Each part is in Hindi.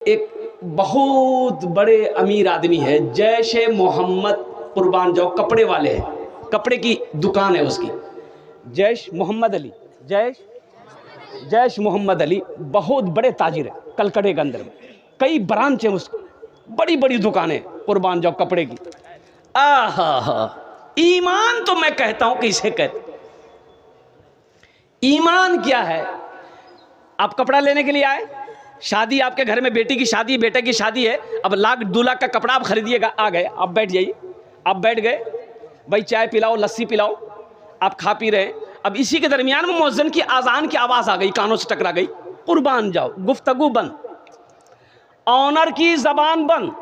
एक बहुत बड़े अमीर आदमी है, जैश ए मोहम्मद कुर्बान जाओ, कपड़े वाले हैं, कपड़े की दुकान है उसकी, जैश मोहम्मद अली, जैश मोहम्मद अली बहुत बड़े ताजिर है कलकत्ते के अंदर में, कई ब्रांच हैं उसकी, बड़ी बड़ी दुकानें कुर्बान जाओ कपड़े की। आहा, ईमान तो मैं कहता हूं कि इसे कहते, ईमान क्या है? आप कपड़ा लेने के लिए आए, शादी आपके घर में, बेटी की शादी, बेटे की शादी है, अब 1-2 लाख का कपड़ा आप खरीदिएगा, आ गए, आप बैठ जाइए, आप बैठ गए, भाई चाय पिलाओ, लस्सी पिलाओ, आप खा पी रहे हैं, अब इसी के दरमियान में मुअज्जिन की आज़ान की आवाज़ आ गई, कानों से टकरा गई, कुर्बान जाओ, गुफ्तगू बंद, ऑनर की ज़बान बंद,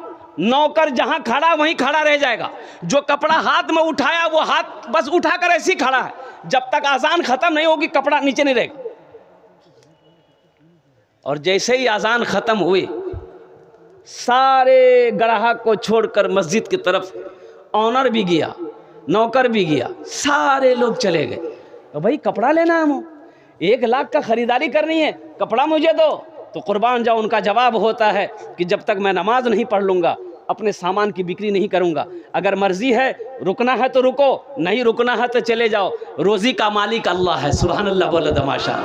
नौकर जहां खड़ा वहीं खड़ा रह जाएगा, जो कपड़ा हाथ में उठाया वो हाथ बस उठाकर ऐसे ही खड़ा है, जब तक आज़ान ख़त्म नहीं होगी कपड़ा नीचे नहीं रहेगा। और जैसे ही आज़ान ख़त्म हुई, सारे ग्राहक को छोड़कर मस्जिद की तरफ ऑनर भी गया, नौकर भी गया, सारे लोग चले गए। तो भाई कपड़ा लेना है, हम 1 लाख का ख़रीदारी करनी है, कपड़ा मुझे दो। तो कुर्बान जाओ उनका जवाब होता है कि जब तक मैं नमाज नहीं पढ़ लूँगा अपने सामान की बिक्री नहीं करूँगा, अगर मर्जी है रुकना है तो रुको, नहीं रुकना है तो चले जाओ, रोज़ी का मालिक अल्लाह है। सुभान अल्लाह बोले तमाशा,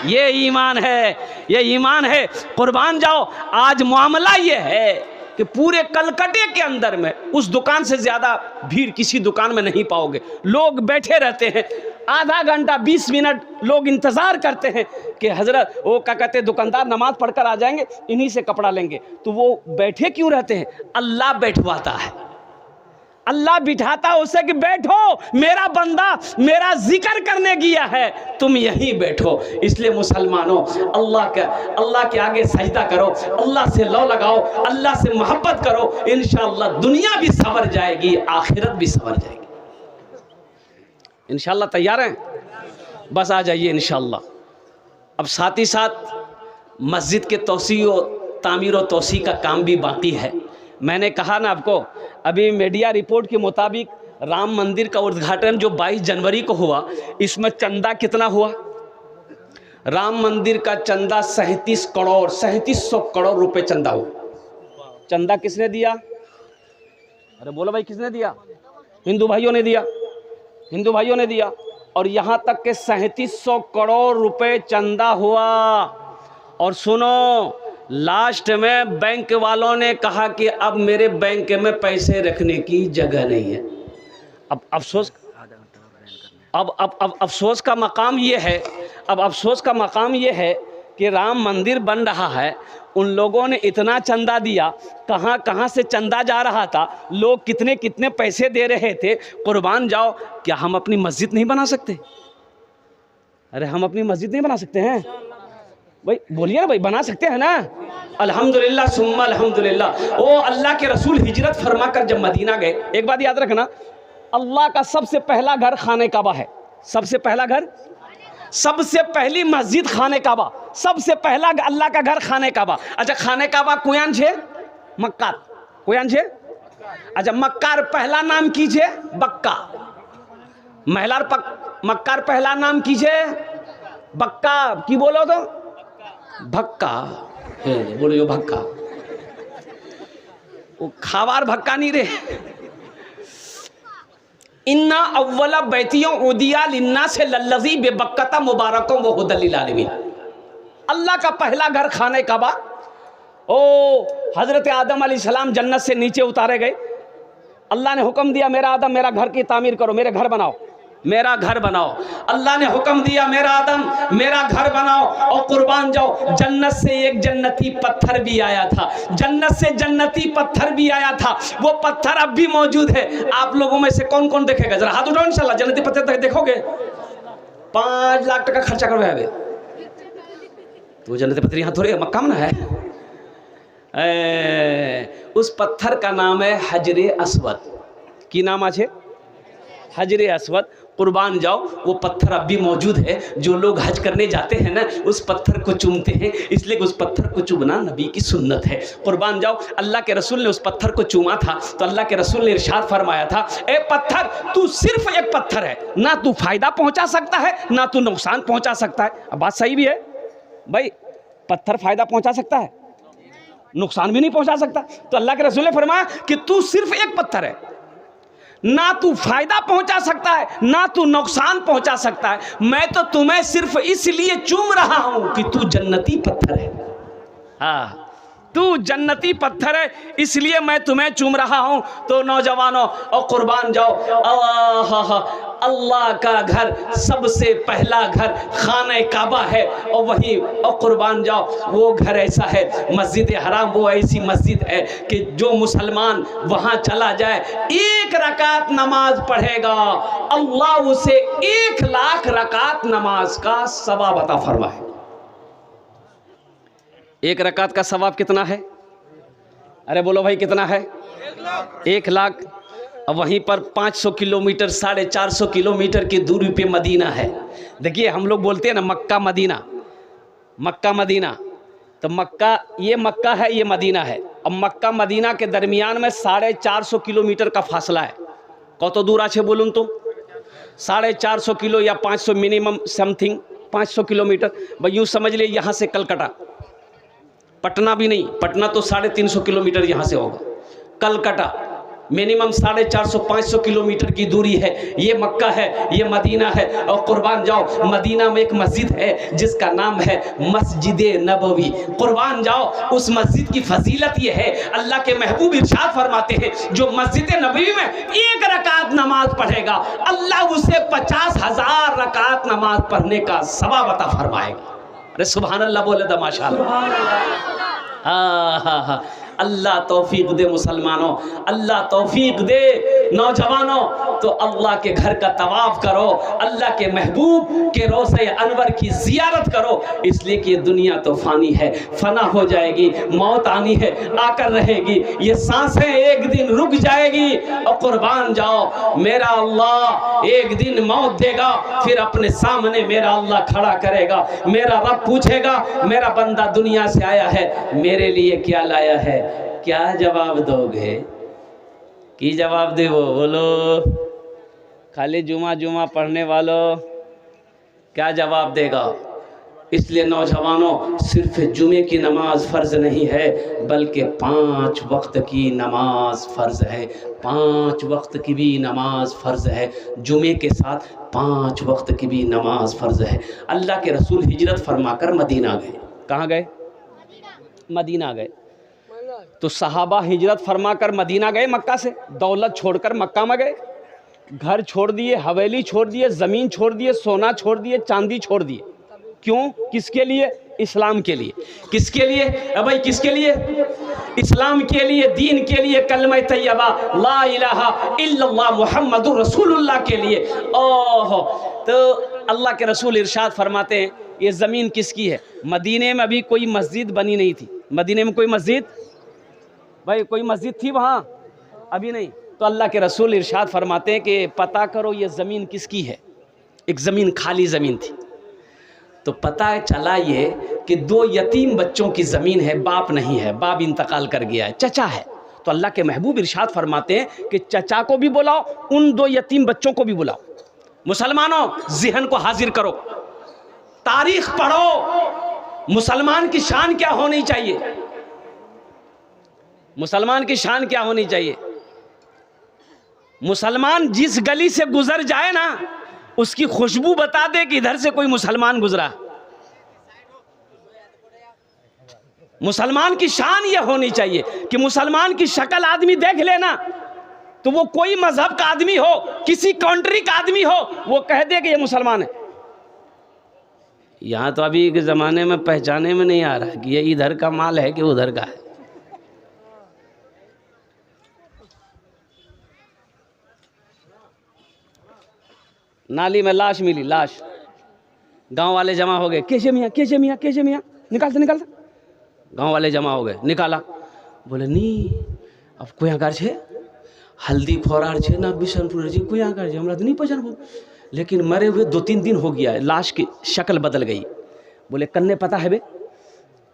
ये ईमान है, ये ईमान है। कुर्बान जाओ आज मामला ये है कि पूरे कलकत्ते के अंदर में उस दुकान से ज़्यादा भीड़ किसी दुकान में नहीं पाओगे, लोग बैठे रहते हैं, आधा घंटा 20 मिनट लोग इंतज़ार करते हैं कि हज़रत वो क्या कहते, दुकानदार नमाज पढ़कर आ जाएंगे, इन्हीं से कपड़ा लेंगे। तो वो बैठे क्यों रहते हैं? अल्लाह बैठवाता है, अल्लाह बिठाता है उसे कि बैठो, मेरा बंदा मेरा जिक्र करने गया है, तुम यहीं बैठो। इसलिए मुसलमानों अल्लाह के आगे सजदा करो, अल्लाह से लौ लगाओ, अल्लाह से मोहब्बत करो, इंशाअल्लाह दुनिया भी संवर जाएगी, आखिरत भी संवर जाएगी। इंशाअल्लाह तैयार हैं? बस आ जाइए इंशाअल्लाह। अब साथ ही साथ मस्जिद के तोसी और तामीर और तोसी का काम भी बाकी है। मैंने कहा ना आपको, अभी मीडिया रिपोर्ट के मुताबिक राम मंदिर का उद्घाटन जो 22 जनवरी को हुआ, इसमें चंदा कितना हुआ? राम मंदिर का चंदा 3700 करोड़ रुपए चंदा हुआ। चंदा किसने दिया? अरे बोलो भाई, किसने दिया? हिंदू भाइयों ने दिया, हिंदू भाइयों ने दिया। और यहाँ तक के 3700 करोड़ रुपए चंदा हुआ। और सुनो, लास्ट में बैंक वालों ने कहा कि अब मेरे बैंक में पैसे रखने की जगह नहीं है। अब अफसोस, अब अफसोस का मकाम ये है, अब अफसोस का मकाम ये है कि राम मंदिर बन रहा है, उन लोगों ने इतना चंदा दिया, कहाँ कहाँ से चंदा जा रहा था, लोग कितने कितने पैसे दे रहे थे। कुर्बान जाओ, क्या हम अपनी मस्जिद नहीं बना सकते? अरे हम अपनी मस्जिद नहीं बना सकते हैं भाई? बोलिए ना भाई, बना सकते हैं ना? अल्हम्दुलिल्लाह सुम्मा अल्हम्दुलिल्लाह। ओ अल्लाह के रसूल हिजरत फरमा कर जब मदीना गए, एक बात याद रखना, अल्लाह का सबसे पहला घर खाने काबा है, सबसे पहला घर, सबसे पहली मस्जिद खाने काबा, सबसे पहला अल्लाह का घर खाने काबा। अच्छा खाने काबा कुयान छे मक्कार, कुयान छे। अच्छा मक्कार पहला नाम कीजिए बक्का, महिलार मक्कार पहला नाम कीजिए बक्का, की बोलो तो भक्का, बोलो भक्का, वो खावार भक्का नहीं रे। इन्ना अव्वला बैतियों उदिया लिन्ना से लल्लज़ी बेबक्कता मुबारकों व हुदल लिल आलमीन। अल्लाह का पहला घर खाने काबा। ओ हज़रत आदम अलैहिस्सलाम जन्नत से नीचे उतारे गए, अल्लाह ने हुक्म दिया मेरा आदम मेरा घर की तामीर करो, मेरे घर बनाओ, मेरा घर बनाओ। अल्लाह ने हुक्म दिया मेरा आदम मेरा घर बनाओ। और कुर्बान जाओ, जन्नत से एक जन्नती पत्थर भी आया था, जन्नत से जन्नती पत्थर भी आया था, वो पत्थर अब भी मौजूद है। आप लोगों में से कौन कौन देखेगा? जरा हाथ उठाओ, इंशाल्लाह जन्नती पत्थर देखोगे। 5 लाख टका खर्चा करो है तो जन्नती पत्थर यहाँ थोड़ी मक्का में है। उस पत्थर का नाम है हजरे अस्वद। की नाम है? हजरे अस्वद। कुर्बान जाओ, वो पत्थर अब भी मौजूद है। जो लोग हज करने जाते हैं ना, उस पत्थर को चूमते हैं, इसलिए उस पत्थर को चूमना नबी की सुन्नत है। कुर्बान जाओ, अल्लाह के रसूल ने उस पत्थर को चूमा था तो अल्लाह के रसूल ने इरशाद फरमाया था, ए पत्थर तू सिर्फ एक पत्थर है, ना तू फायदा पहुंचा सकता है ना तू नुकसान पहुंचा सकता है। अब बात सही भी है भाई, पत्थर फायदा पहुंचा सकता है? नुकसान भी नहीं पहुंचा सकता। तो अल्लाह के रसूल ने फरमाया कि तू सिर्फ एक पत्थर है, ना तू फायदा पहुंचा सकता है ना तू नुकसान पहुंचा सकता है, मैं तो तुम्हें सिर्फ इसलिए चूम रहा हूं कि तू जन्नती पत्थर है। हाँ, तू जन्नती पत्थर है इसलिए मैं तुम्हें चूम रहा हूं। तो नौजवानों और कुर्बान जाओ, अल्लाह का घर सबसे पहला घर खाने काबा है, और वही और कुर्बान जाओ वो घर ऐसा है, मस्जिद हराम वो ऐसी मस्जिद है कि जो मुसलमान वहां चला जाए 1 रकात नमाज पढ़ेगा, अल्लाह उसे 1 लाख रकात नमाज का सवाब अता फरमाए। 1 रकात का सवाब कितना है? अरे बोलो भाई कितना है? 1 लाख। अब वहीं पर 500 किलोमीटर 450 किलोमीटर की दूरी पे मदीना है। देखिए हम लोग बोलते हैं ना मक्का मदीना, मक्का मदीना, तो मक्का ये मक्का है, ये मदीना है। अब मक्का मदीना के दरमियान में 450 किलोमीटर का फासला है। कत दूर आछे बोलून तो? 450 किलो या 500 मिनिमम समथिंग 500 किलोमीटर। भाई यूँ समझ लिए यहाँ से कलकत्ता, पटना भी नहीं, पटना तो 350 किलोमीटर यहाँ से होगा, कलकत्ता मिनिमम 450-500 किलोमीटर की दूरी है। ये मक्का है, ये मदीना है। और कुर्बान जाओ मदीना में एक मस्जिद है जिसका नाम है मस्जिद नबवी। कुर्बान जाओ उस मस्जिद की फजीलत ये है, अल्लाह के महबूब इरशाद फरमाते हैं जो मस्जिद नबवी में 1 रकात नमाज पढ़ेगा अल्लाह उसे 50,000 रकात नमाज पढ़ने का सवाब अता फरमाएगा। अरे सुभान अल्लाह बोले तो माशाअल्लाह। हाँ, अल्लाह तौफीक दे मुसलमानों, अल्लाह तौफीक दे नौजवानों। तो अल्लाह के घर का तवाफ करो, अल्लाह के महबूब के रोज़े अनवर की ज़ियारत करो, इसलिए कि ये दुनिया तो फ़ानी है, फ़ना हो जाएगी, मौत आनी है, आकर रहेगी, ये सांसें एक दिन रुक जाएगी। और कुर्बान जाओ मेरा अल्लाह एक दिन मौत देगा, फिर अपने सामने मेरा अल्लाह खड़ा करेगा, मेरा रब पूछेगा मेरा बंदा दुनिया से आया है, मेरे लिए क्या लाया है? क्या जवाब दोगे? की जवाब दे वो बोलो? खाली जुमा पढ़ने वालों क्या जवाब देगा? इसलिए नौजवानों सिर्फ जुमे की नमाज फ़र्ज़ नहीं है बल्कि 5 वक्त की नमाज फ़र्ज़ है। 5 वक्त की भी नमाज फ़र्ज़ है, जुमे के साथ 5 वक्त की भी नमाज फ़र्ज़ है। अल्लाह के रसूल हिजरत फरमाकर मदीना गए। कहाँ गए? मदीना गए। तो सहाबा हिजरत फरमाकर मदीना गए, मक्का से दौलत छोड़कर मक्का में गए, घर छोड़ दिए, हवेली छोड़ दिए, ज़मीन छोड़ दिए, सोना छोड़ दिए, चांदी छोड़ दिए। क्यों? किसके लिए? इस्लाम के लिए। किसके लिए? भाई किसके लिए? इस्लाम के लिए, दीन के लिए, कलमा तैयबा ला इलाहा इल्लल्लाह मुहम्मदुर रसूलुल्लाह के लिए। ओह, तो अल्लाह के रसूल इरशाद फरमाते हैं ये ज़मीन किसकी है? मदीने में अभी कोई मस्जिद बनी नहीं थी। मदीने में कोई मस्जिद, भाई कोई मस्जिद थी वहाँ? अभी नहीं। तो अल्लाह के रसूल इरशाद फरमाते हैं कि पता करो ये ज़मीन किसकी है। एक ज़मीन, खाली ज़मीन थी। तो पता चला ये कि 2 यतीम बच्चों की ज़मीन है, बाप नहीं है, बाप इंतकाल कर गया है, चचा है। तो अल्लाह के महबूब इरशाद फरमाते हैं कि चचा को भी बुलाओ, उन 2 यतीम बच्चों को भी बुलाओ। मुसलमानों ज़हन को हाजिर करो, तारीख़ पढ़ो, मुसलमान की शान क्या होनी चाहिए, मुसलमान की शान क्या होनी चाहिए। मुसलमान जिस गली से गुजर जाए ना उसकी खुशबू बता दे कि इधर से कोई मुसलमान गुजरा। मुसलमान की शान यह होनी चाहिए कि मुसलमान की शक्ल आदमी देख लेना तो वो कोई मजहब का आदमी हो, किसी कंट्री का आदमी हो, वो कह दे कि ये मुसलमान है। यहाँ तो अभी के ज़माने में पहचाने में नहीं आ रहा कि ये इधर का माल है कि उधर का है। नाली में लाश मिली, लाश, गांव वाले जमा हो गए, कैसे मियाँ कैसे मियाँ कैसे मियाँ, निकालते निकालते गांव वाले जमा हो गए, निकाला, बोले नहीं अब कोई आकार छे, हल्दी खोरार छे ना बिशनपुर छे, कोई आकार छे हमरा तो नहीं पहचान, लेकिन मरे हुए 2-3 दिन हो गया है, लाश की शक्ल बदल गई। बोले कन्ने पता है बे?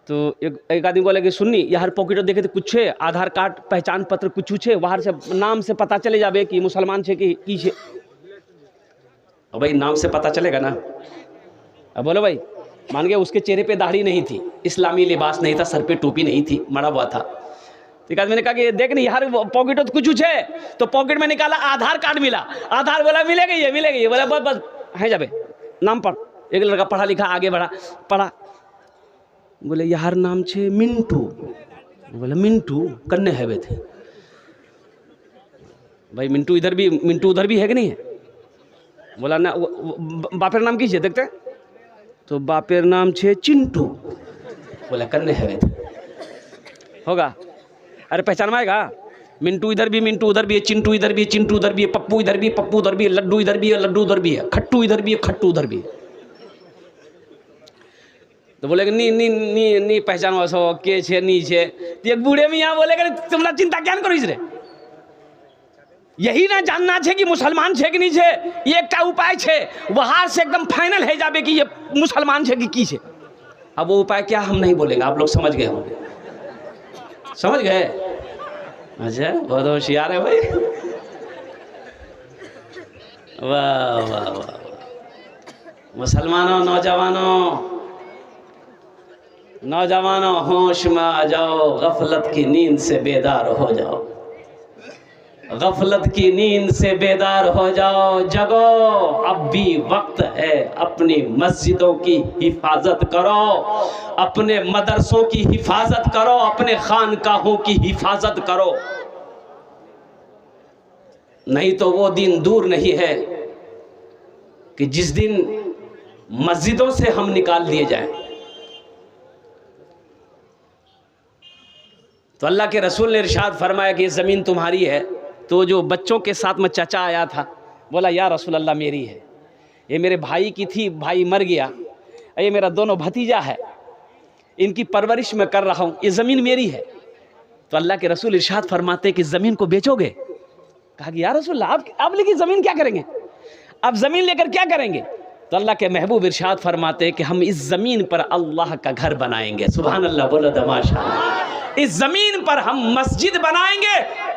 तो एक आदमी बोले कि सुननी यार पॉकेट देखे तो कुछ है, आधार कार्ड पहचान पत्र कुछ है, वहाँ से नाम से पता चले जाबे कि मुसलमान छे कि की छे। भाई नाम से पता चलेगा ना? अब बोलो भाई मान गए उसके चेहरे पे दाढ़ी नहीं थी, इस्लामी लिबास नहीं था, सर पे टोपी नहीं थी, मरा हुआ था। ठीक है, मैंने कहा कि देख नहीं यार पॉकेट तो कुछ है, तो पॉकेट में निकाला, आधार कार्ड मिला, आधार बोला मिलेगा ये बोला बस बस है जाबे नाम पढ़। एक लड़का पढ़ा लिखा आगे बढ़ा, पढ़ा, बोले यार नाम छे मिंटू, बोले मिंटू कन्ने है बे थे भाई, मिंटू इधर भी मिंटू उधर भी है कि नहीं है? बोला ना बापेर नाम कीजिए देखते, तो बापेर नाम छे चिंटू, बोला कन्ने है बे थे होगा। अरे पहचान में आएगा, मिंटू इधर भी मिंटू उधर भी है, चिंटू इधर भी है चिंटू उधर भी है, पप्पू इधर भी है पप्पू उधर भी है, लड्डू इधर भी है लड्डू उधर भी है, खट्टू इधर भी है खट्टू उधर भी है। तो बोलेगा नी नी नी नी पहचान वासो के छे नी छे, तो एक बूढ़े में यहाँ बोलेगा तुमरा चिंता क्या करो इसरे, यही ना जानना छे कि मुसलमान छे कि नहीं छे, ये एक उपाय छे, वहां से एकदम फाइनल है जाबे कि ये मुसलमान छे कि की छे। अब वो उपाय क्या हम नहीं बोलेंगे, आप लोग समझ गए होंगे, समझ गए? अच्छा बहुत होशियार है भाई, वाह वाह वाह। मुसलमानों, नौजवानों होश में आ जाओ, गफलत की नींद से बेदार हो जाओ, गफलत की नींद से बेदार हो जाओ, जगो, अब भी वक्त है, अपनी मस्जिदों की हिफाजत करो, अपने मदरसों की हिफाजत करो, अपने खानकाहों की हिफाजत करो, नहीं तो वो दिन दूर नहीं है कि जिस दिन मस्जिदों से हम निकाल दिए जाएं। तो अल्लाह के रसूल ने इरशाद फरमाया कि ये ज़मीन तुम्हारी है। तो जो बच्चों के साथ में चाचा आया था, बोला या रसूल अल्लाह मेरी है, ये मेरे भाई की थी, भाई मर गया, ये मेरा दोनों भतीजा है, इनकी परवरिश मैं कर रहा हूँ, ये ज़मीन मेरी है। तो अल्लाह के रसूल इरशाद फरमाते कि ज़मीन को बेचोगे? कहा कि या रसूल आप लेकिन ज़मीन क्या करेंगे, आप ज़मीन लेकर क्या करेंगे? तो अल्लाह के महबूब इरशाद फरमाते कि हम इस ज़मीन पर अल्लाह का घर बनाएंगे। सुभान अल्लाह, बोलो तो माशाअल्लाह। इस ज़मीन पर हम मस्जिद बनाएंगे,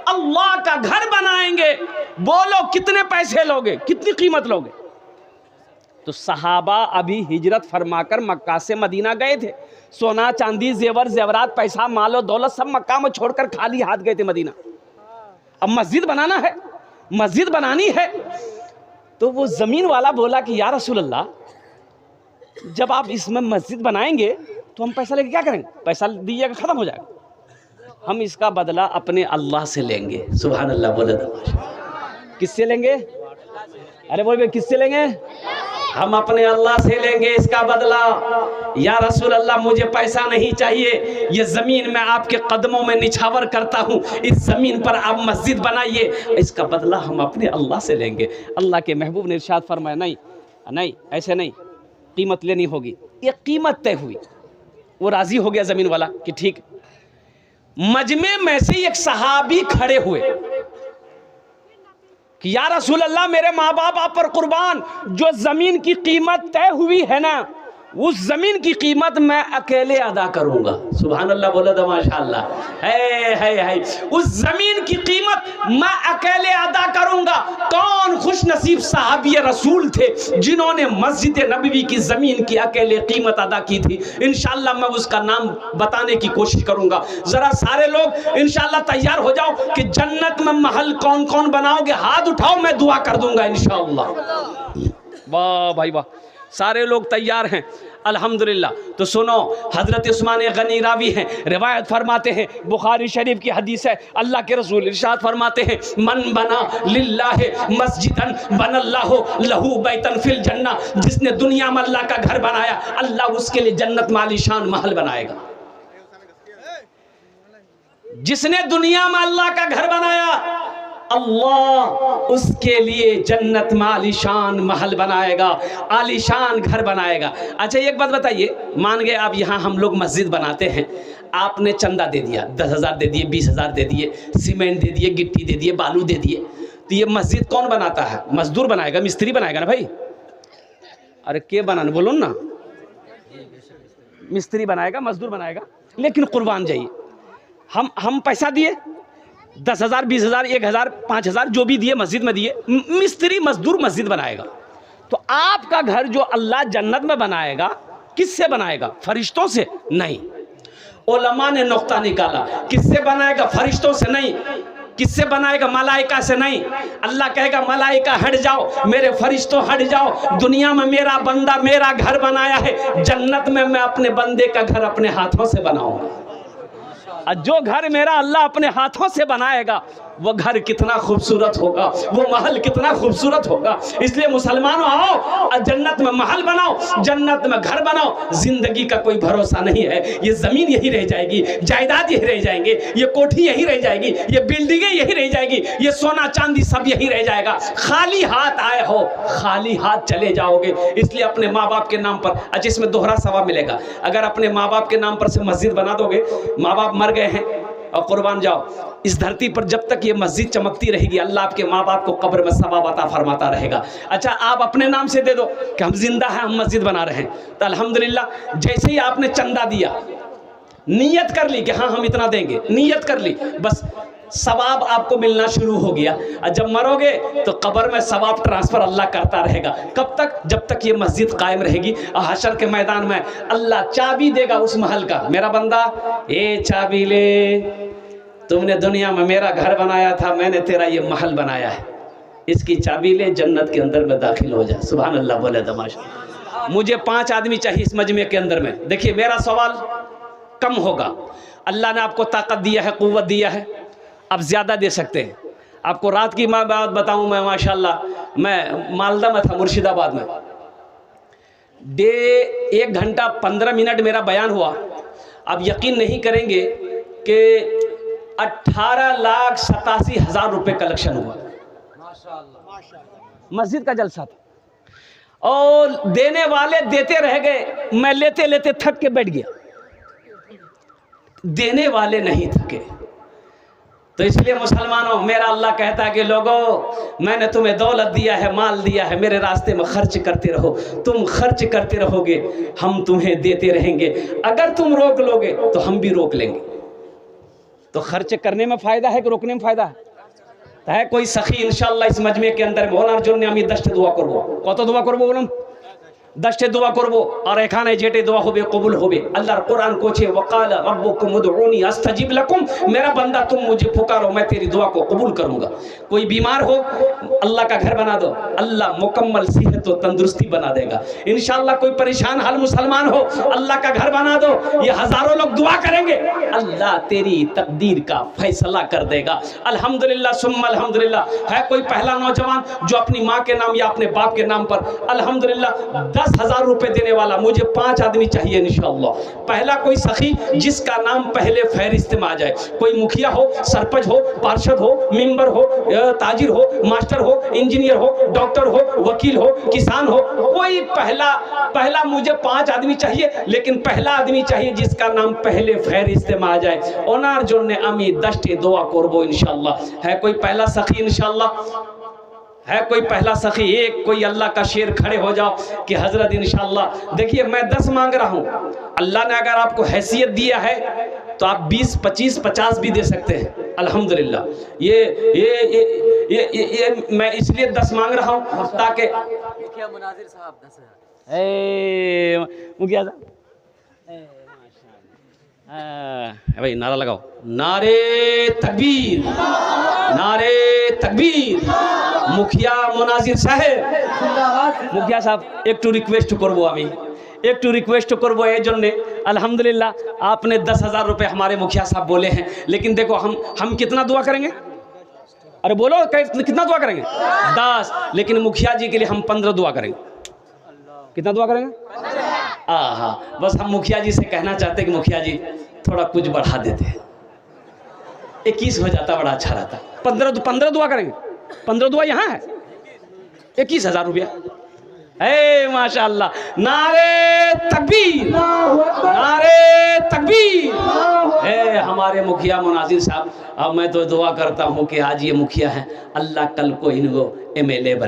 अल्लाह का घर बनाएंगे। बोलो कितने पैसे लोगे, कितनी कीमत लोगे? तो सहाबा अभी हिजरत फरमाकर मक्का से मदीना गए थे, सोना चांदी जेवर जेवरात पैसा मालो दौलत सब मक्का में छोड़कर खाली हाथ गए थे मदीना। अब मस्जिद बनाना है, मस्जिद बनानी है। तो वो ज़मीन वाला बोला कि या रसूल अल्लाह, जब आप इसमें मस्जिद बनाएंगे तो हम पैसा लेके क्या करेंगे? पैसा दीजिएगा ख़त्म हो जाएगा, हम इसका बदला अपने अल्लाह से लेंगे। सुभान अल्लाह, बोले किससे लेंगे? अरे बोल किससे लेंगे? हम अपने अल्लाह से लेंगे इसका बदला। या रसूल अल्लाह मुझे पैसा नहीं चाहिए, ये ज़मीन मैं आपके कदमों में निछावर करता हूँ, इस ज़मीन पर आप मस्जिद बनाइए, इसका बदला हम अपने अल्लाह से लेंगे। अल्लाह के महबूब ने इरशाद फरमाया नहीं नहीं, ऐसे नहीं, कीमत लेनी होगी। ये कीमत तय हुई, वो राज़ी हो गया ज़मीन वाला कि ठीक। मजमे में से एक सहाबी खड़े हुए कि या रसूल अल्लाह मेरे माँ बाप आप पर कुर्बान, जो ज़मीन की कीमत तय हुई है ना, उस ज़मीन की कीमत मैं अकेले अदा करूंगा। सुभान अल्लाह, बोलो तो माशाअल्लाह। है उस ज़मीन की कीमत मैं अकेले अदा करूंगा। कौन खुश नसीब सहाबी रसूल थे जिन्होंने मस्जिद नबवी की ज़मीन की अकेले कीमत अदा की थी? इंशाअल्लाह मैं उसका नाम बताने की कोशिश करूंगा। ज़रा सारे लोग इंशाअल्लाह तैयार हो जाओ कि जन्नत में महल कौन कौन बनाओगे, हाथ उठाओ, मैं दुआ कर दूंगा इंशाअल्लाह। वाह भाई वाह, सारे लोग तैयार हैं अल्हम्दुलिल्लाह। तो सुनो, हज़रत उस्मान गनी रावी हैं, रिवायत फरमाते हैं, बुखारी शरीफ की हदीस है, अल्लाह के रसूल इरशाद फरमाते हैं मन बना लिल्लाहि मस्जिदन बनल्लाहु लहू बैतन फिल जन्ना। जिसने दुनिया में अल्लाह का घर बनाया, अल्लाह उसके लिए जन्नत में आलीशान महल बनाएगा। जिसने दुनिया में अल्लाह का घर बनाया, अल्लाह उसके लिए जन्नत में आलीशान महल बनाएगा, आलीशान घर बनाएगा। अच्छा एक बात बताइए, मान गए आप यहाँ हम लोग मस्जिद बनाते हैं, आपने चंदा दे दिया, 10,000 दे दिए, 20,000 दे दिए, सीमेंट दे दिए, गिट्टी दे दिए, बालू दे दिए, तो ये मस्जिद कौन बनाता है? मजदूर बनाएगा, मिस्त्री बनाएगा ना भाई। अरे के बनाना, बोलो ना, मिस्त्री बनाएगा, मजदूर बनाएगा। लेकिन कुर्बान जाइए, हम पैसा दिए, 10,000, 20,000, 1,000, 5,000 जो भी दिए मस्जिद में दिए, मिस्त्री मजदूर मस्जिद बनाएगा। तो आपका घर जो अल्लाह जन्नत में बनाएगा, किससे बनाएगा? फरिश्तों से नहीं। उलमा ने नुक्ता निकाला, किससे बनाएगा? फरिश्तों से नहीं। किससे बनाएगा? मलाइका से नहीं। अल्लाह कहेगा मलाइका हट जाओ, मेरे फरिश्तों हट जाओ, दुनिया में मेरा बंदा मेरा घर बनाया है, जन्नत में मैं अपने बंदे का घर अपने हाथों से बनाऊंगा। और जो घर मेरा अल्लाह अपने हाथों से बनाएगा वो घर कितना खूबसूरत होगा, वो महल कितना खूबसूरत होगा। इसलिए मुसलमानों आओ, जन्नत में महल बनाओ, जन्नत में घर बनाओ। जिंदगी का कोई भरोसा नहीं है, ये जमीन यही रह जाएगी, जायदाद यही रह जाएंगे, ये कोठी यही रह जाएगी, ये बिल्डिंगें यही रह जाएगी, ये सोना चांदी सब यही रह जाएगा। खाली हाथ आए हो, खाली हाथ चले जाओगे। इसलिए अपने माँ बाप के नाम पर, अच्छा इसमें दोहरा सवाब मिलेगा। अगर अपने माँ बाप के नाम पर से मस्जिद बना दोगे, माँ बाप मर गए हैं और कुर्बान जाओ, इस धरती पर जब तक ये मस्जिद चमकती रहेगी अल्लाह आपके माँ बाप को कब्र में सवाब अता फरमाता रहेगा। अच्छा आप अपने नाम से दे दो कि हम जिंदा हैं, हम मस्जिद बना रहे हैं, तो अल्हम्दुलिल्लाह जैसे ही आपने चंदा दिया, नियत कर ली कि हाँ हम इतना देंगे, नियत कर ली, बस सवाब आपको मिलना शुरू हो गया। और जब मरोगे तो कब्र में सवाब ट्रांसफर अल्लाह करता रहेगा। कब तक? जब तक ये मस्जिद कायम रहेगी। और हशर के मैदान में अल्लाह चाबी देगा उस महल का, मेरा बंदा ये चाबी ले, तुमने दुनिया में मेरा घर बनाया था, मैंने तेरा ये महल बनाया है, इसकी चाबी ले, जन्नत के अंदर में दाखिल हो जा। सुभान अल्लाह बोले तमाशा। मुझे 5 आदमी चाहिए इस मजमे के अंदर में। देखिए मेरा सवाल कम होगा, अल्लाह ने आपको ताकत दिया है, कुव्वत दिया है, आप ज़्यादा दे सकते हैं। आपको रात की मैं बात बताऊं, मैं माशाल्लाह मैं मालदा में था, मुर्शिदाबाद में, 1 घंटा 15 मिनट मेरा बयान हुआ। आप यकीन नहीं करेंगे कि 18,87,000 रुपये कलेक्शन हुआ। मस्जिद का जलसा था और देने वाले देते रह गए, मैं लेते लेते थक के बैठ गया, देने वाले नहीं थके। तो इसलिए मुसलमानों, मेरा अल्लाह कहता है कि लोगों मैंने तुम्हें दौलत दिया है, माल दिया है, मेरे रास्ते में खर्च करते रहो। तुम खर्च करते रहोगे, हम तुम्हें देते रहेंगे। अगर तुम रोक लोगे तो हम भी रोक लेंगे। तो खर्च करने में फ़ायदा है कि रोकने में फ़ायदा है? कोई सखी इंशाल्लाह इस मजमे के अंदर बोलार जन्य आमी 10टे दुआ करबो। कत दुआ करबो बोलুন? 10टे दुआ करबो और एखाने जेटे दुआ होबे कबूल होबे। अल्लाहर कुरान कोछे वकाल रब्बुकुम उदउनी अस्तजिब लकुम, मेरा बंदा तुम मुझे पुकारो मैं तेरी दुआ को कबूल करूंगा। कोई बीमार हो, अल्लाह का घर बना दो, अल्लाह मुकम्मल सेहत और तंदुरुस्ती बना देगा इंशाल्लाह। कोई परेशान हाल मुसलमान हो, अल्लाह का घर बना दो, ये हजारों लोग दुआ करेंगे, अल्लाह तेरी तकदीर का फैसला कर देगा। अल्हम्दुलिल्लाह सुम्मा अल्हम्दुलिल्लाह। है कोई पहला नौजवान जो अपनी माँ के नाम या अपने बाप के नाम पर अल्हम्दुलिल्लाह 10,000 रुपए देने वाला? मुझे 5 आदमी चाहिए इंशाअल्लाह। पहला कोई सखी जिसका नाम पहले फहरिस्त में आ जाए, कोई मुखिया हो, सरपंच हो, पार्षद हो, मेंबर हो, ताजिर हो, मास्टर हो, इंजीनियर हो, डॉक्टर हो, वकील हो, किसान हो, कोई पहला मुझे 5 आदमी चाहिए, लेकिन पहला आदमी चाहिए जिसका नाम पहले फहरिस्त में आ जाए। ओनार जोने अमी 10टे दुआ करबो इंशाअल्लाह। है कोई पहला सखी इंशाअल्लाह? है कोई पहला सखी? एक कोई अल्लाह का शेर खड़े हो जाओ कि हजरत इंशाअल्लाह। देखिए मैं 10 मांग रहा हूँ, अल्लाह ने अगर आपको हैसियत दिया है तो आप 20, 25, 50 भी दे सकते हैं अल्हम्दुलिल्लाह। ये मैं इसलिए 10 मांग रहा हूँ ताकि मुनाजिर साहब 10,000 मुखिया साहब भाई नारा लगाओ, नारे तकबीर, नारे तकबीर। मुखिया मुनाजिर साहेब, मुखिया साहब एकटू रिक्वेस्ट करबो, आमी एकटू रिक्वेस्ट करबो এই জন্য। अल्हम्दुलिल्लाह आपने 10,000 रुपये हमारे मुखिया साहब बोले हैं, लेकिन देखो हम कितना दुआ करेंगे? अरे बोलो कितना दुआ करेंगे? 10, लेकिन मुखिया जी के लिए हम 15 दुआ करेंगे। कितना दुआ करेंगे? हाँ, बस हम मुखिया जी से कहना चाहते हैं कि मुखिया जी थोड़ा कुछ बढ़ा देते हैं, 21 हो जाता बड़ा अच्छा रहता। 15 दुआ करेंगे, 15 दुआ यहाँ है, 21,000 रुपया। माशाअल्लाह, नारे तकबीर, नारे तकबीर। हमारे मुखिया मुनाजिर साहब, अब मैं तो दुआ करता हूँ कि आज ये मुखिया हैं, अल्लाह कल को इनको MLA बना।